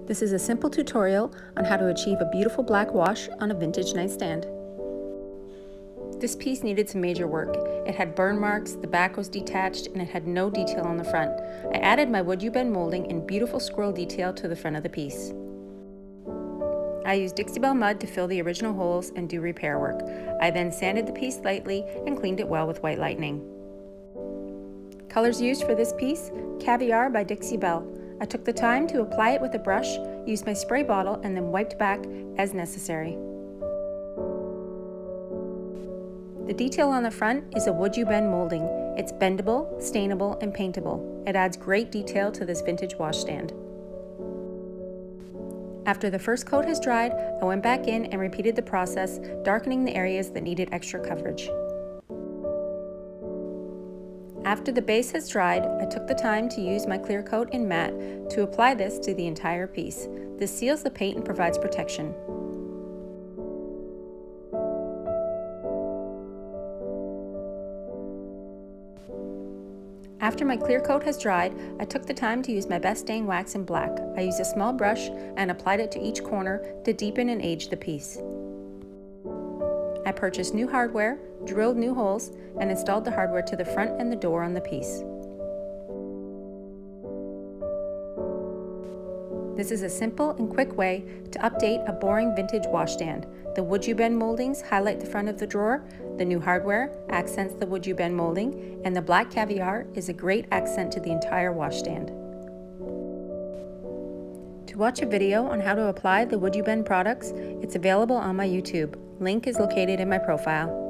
This is a simple tutorial on how to achieve a beautiful black wash on a vintage nightstand. This piece needed some major work. It had burn marks, the back was detached, and it had no detail on the front. I added my wood bend molding and beautiful squirrel detail to the front of the piece. I used Dixie Belle mud to fill the original holes and do repair work. I then sanded the piece lightly and cleaned it well with white lightning. Colors used for this piece: Caviar by Dixie Belle. I took the time to apply it with a brush, used my spray bottle, and then wiped back as necessary. The detail on the front is a wood bend molding. It's bendable, stainable, and paintable. It adds great detail to this vintage washstand. After the first coat has dried, I went back in and repeated the process, darkening the areas that needed extra coverage. After the base has dried, I took the time to use my clear coat in matte to apply this to the entire piece. This seals the paint and provides protection. After my clear coat has dried, I took the time to use my best stain wax in black. I used a small brush and applied it to each corner to deepen and age the piece. I purchased new hardware, drilled new holes, and installed the hardware to the front and the door on the piece. This is a simple and quick way to update a boring vintage washstand. The wood bend moldings highlight the front of the drawer, the new hardware accents the wood bend molding, and the black caviar is a great accent to the entire washstand. To watch a video on how to apply the wood bend products, it's available on my YouTube. Link is located in my profile.